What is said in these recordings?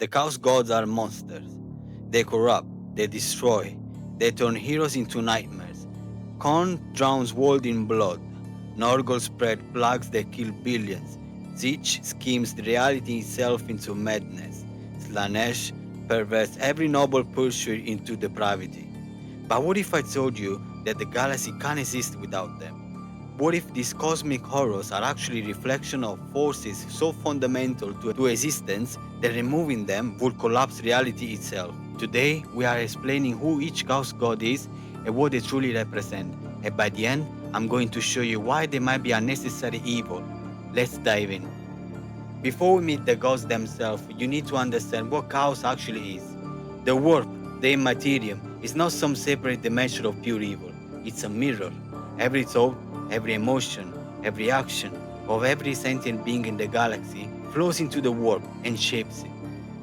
The Chaos Gods are monsters. They corrupt, they destroy, they turn heroes into nightmares. Khorne drowns world in blood. Nurgle spread plagues that kill billions. Tzeetch schemes the reality itself into madness. Slaanesh perverts every noble pursuit into depravity. But what if I told you that the galaxy can't exist without them? What if these cosmic horrors are actually reflection of forces so fundamental to existence that removing them would collapse reality itself? Today, we are explaining who each Chaos God is and what they truly represent. And by the end, I'm going to show you why they might be unnecessary evil. Let's dive in. Before we meet the gods themselves, you need to understand what chaos actually is. The warp, the immaterium, is not some separate dimension of pure evil. It's a mirror. Every thought, every emotion, every action of every sentient being in the galaxy flows into the warp and shapes it.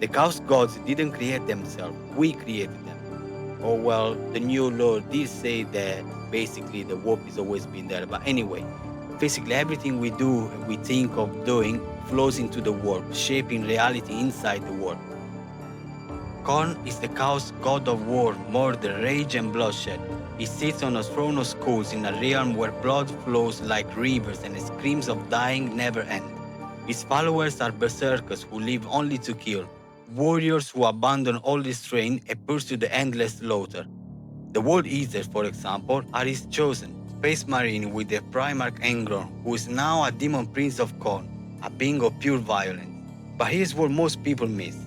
The chaos gods didn't create themselves, we created them. Oh well, the new lord did say that basically the warp has always been there, but anyway, basically everything we do, we think of doing, flows into the warp, shaping reality inside the warp. Khorne is the chaos god of war, murder, rage and bloodshed. He sits on a throne of skulls in a realm where blood flows like rivers and screams of dying never end. His followers are berserkers who live only to kill, warriors who abandon all restraint and pursue the endless slaughter. The World Eaters, for example, are his chosen, space marine with the Primarch Engron, who is now a demon prince of Khorne, a being of pure violence. But here's what most people miss.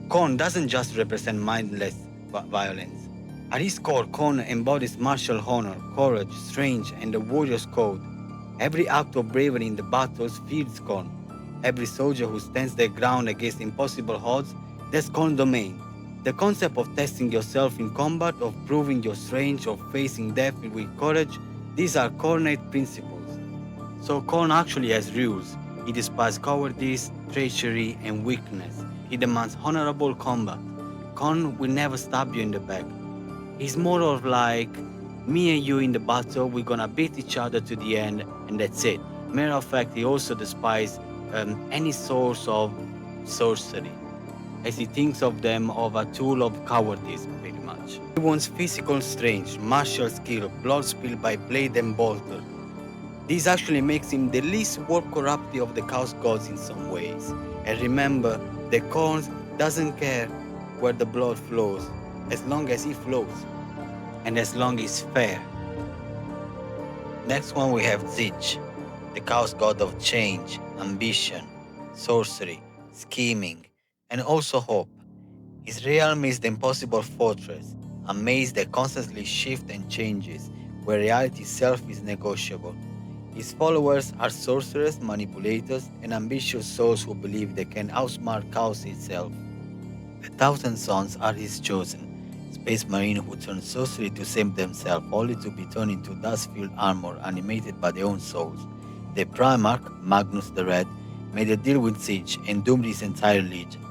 Khorne doesn't just represent mindless violence. At his core, Khorne embodies martial honor, courage, strength, and the warrior's code. Every act of bravery in the battles feeds Khorne. Every soldier who stands their ground against impossible odds, that's Khorne domain. The concept of testing yourself in combat, of proving your strength, of facing death with courage, these are Khornate principles. So Khorne actually has rules. He despises cowardice, treachery, and weakness. He demands honorable combat. Khorne will never stab you in the back. He's more of like, me and you in the battle, we're gonna beat each other to the end, and that's it. Matter of fact, he also despises any source of sorcery, as he thinks of them of a tool of cowardice, pretty much. He wants physical strength, martial skill, blood spilled by blade and bolter. This actually makes him the least warp corrupted of the Chaos Gods in some ways. And remember, the Khorne doesn't care where the blood flows, as long as it flows, and as long as it's fair. Next one we have Tzeetch, the Chaos God of change, ambition, sorcery, scheming, and also hope. His realm is the impossible fortress, a maze that constantly shifts and changes, where reality itself is negotiable. His followers are sorcerers, manipulators, and ambitious souls who believe they can outsmart chaos itself. The Thousand Sons are his chosen, space marine who turn sorcery to save themselves, only to be turned into dust-filled armor animated by their own souls. The Primarch, Magnus the Red, made a deal with Tzeentch and doomed his entire legion.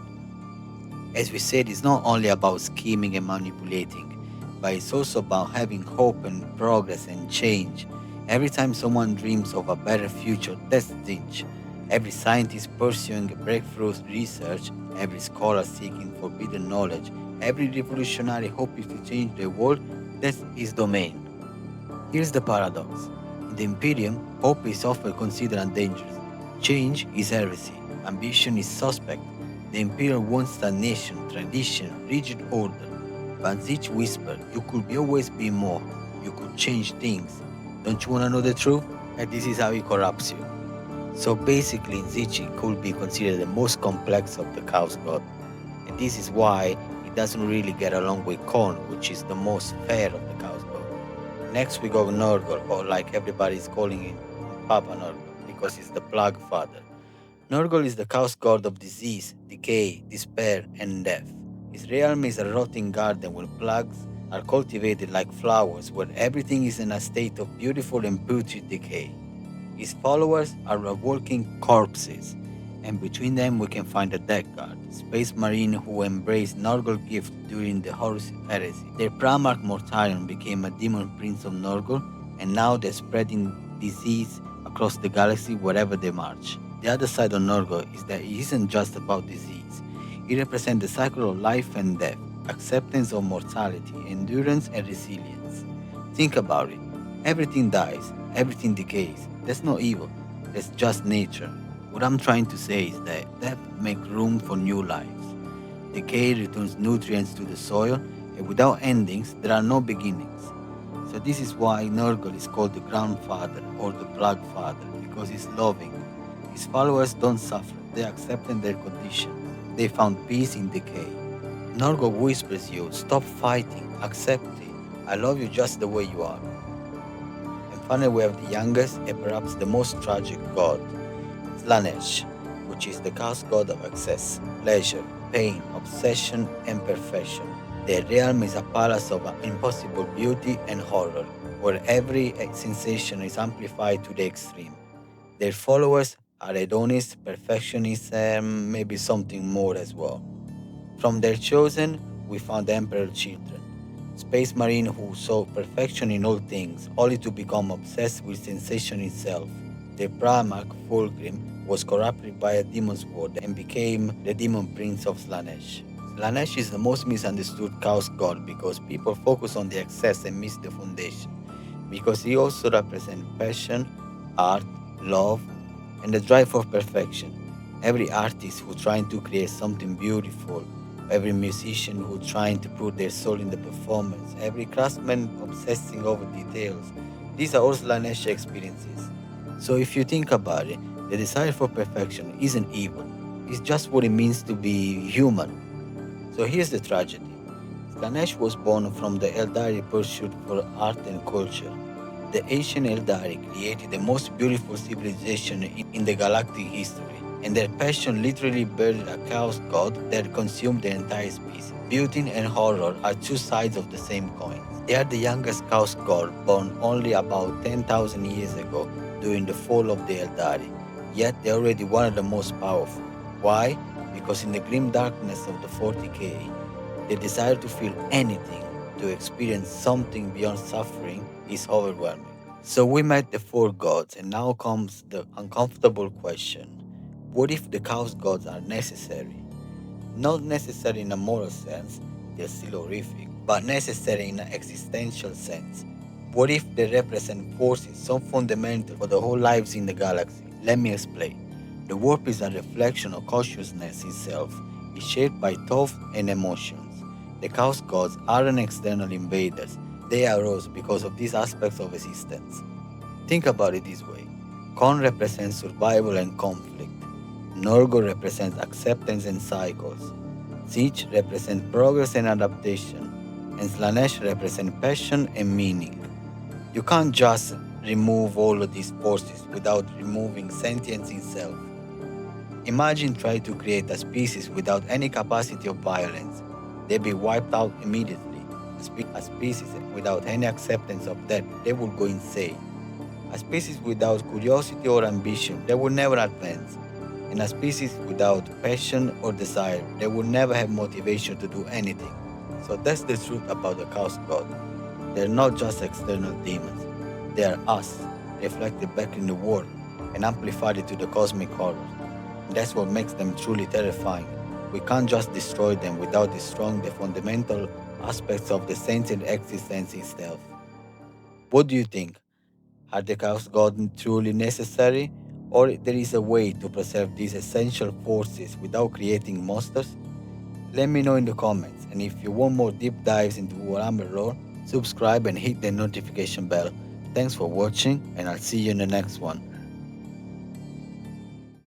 As we said, it's not only about scheming and manipulating, but it's also about having hope and progress and change. Every time someone dreams of a better future, that's Tzeentch. Every scientist pursuing breakthrough research, every scholar seeking forbidden knowledge, every revolutionary hoping to change the world, that's his domain. Here's the paradox. In the Imperium, hope is often considered dangerous. Change is heresy. Ambition is suspect. The Imperium wants stagnation, tradition, rigid order. But Tzeentch whispered, you could always be more. You could change things. Don't you want to know the truth? And this is how he corrupts you. So basically, Tzeentch could be considered the most complex of the Chaos God. And this is why he doesn't really get along with Khorne, which is the most fair of the Chaos God. Next we go Nurgle, or like everybody's calling him, Papa Nurgle, because he's the Plague Father. Nurgle is the Chaos God of disease, decay, despair, and death. His realm is a rotting garden where plagues are cultivated like flowers, where everything is in a state of beautiful and putrid decay. His followers are walking corpses, and between them we can find the Death Guard, space marine who embraced Nurgle gift during the Horus heresy. Their Primarch Mortarion became a demon prince of Nurgle, and now they're spreading disease across the galaxy wherever they march. The other side of Nurgle is that it isn't just about disease. It represents the cycle of life and death, acceptance of mortality, endurance and resilience. Think about it. Everything dies, everything decays. There's no evil, there's just nature. What I'm trying to say is that death makes room for new lives. Decay returns nutrients to the soil, and without endings, there are no beginnings. So this is why Nurgle is called the Grandfather or the Plague Father, because he's loving. His followers don't suffer, they accept their condition. They found peace in decay. Nurgle whispers you, stop fighting, accept it. I love you just the way you are. And finally we have the youngest and perhaps the most tragic god, Slaanesh, which is the chaos god of excess, pleasure, pain, obsession, and perfection. Their realm is a palace of impossible beauty and horror, where every sensation is amplified to the extreme. Their followers are hedonists, perfectionists, and maybe something more as well. From their chosen, we found Emperor children, space marine who saw perfection in all things, only to become obsessed with sensation itself. Their primarch, Fulgrim, was corrupted by a demon's word and became the demon prince of Slaanesh. Slaanesh is the most misunderstood chaos god because people focus on the excess and miss the foundation. Because he also represents passion, art, love, and the drive for perfection. Every artist who trying to create something beautiful, every musician who trying to put their soul in the performance, every craftsman obsessing over details. These are all Slaanesh experiences. So if you think about it, the desire for perfection isn't evil. It's just what it means to be human. So here's the tragedy. Slaanesh was born from the Eldari pursuit for art and culture. The ancient Eldari created the most beautiful civilization in the galactic history, and their passion literally birthed a chaos god that consumed the entire species. Beauty and horror are two sides of the same coin. They are the youngest chaos god born only about 10,000 years ago during the fall of the Eldari, yet they're already one of the most powerful. Why? Because in the grim darkness of the 40K, the desire to feel anything, to experience something beyond suffering, is overwhelming. So we met the four gods, and now comes the uncomfortable question. What if the chaos gods are necessary? Not necessary in a moral sense, they're still horrific, but necessary in an existential sense. What if they represent forces so fundamental for the whole lives in the galaxy? Let me explain. The warp is a reflection of consciousness itself. It's shaped by thought and emotions. The chaos gods aren't external invaders. They arose because of these aspects of existence. Think about it this way. Khorne represents survival and conflict. Nurgle represents acceptance and cycles. Tzeetch represents progress and adaptation. And Slaanesh represents passion and meaning. You can't just remove all of these forces without removing sentience itself. Imagine trying to create a species without any capacity of violence. They'd be wiped out immediately. A species without any acceptance of death, they would go insane. A species without curiosity or ambition, they would never advance. And a species without passion or desire, they would never have motivation to do anything. So that's the truth about the chaos god. They're not just external demons. They are us, reflected back in the world and amplified to the cosmic horror. That's what makes them truly terrifying. We can't just destroy them without destroying the fundamental aspects of the sentient existence itself. What do you think? Are the chaos gods truly necessary? Or there is a way to preserve these essential forces without creating monsters? Let me know in the comments, and if you want more deep dives into Warhammer lore, subscribe and hit the notification bell. Thanks for watching, and I'll see you in the next one.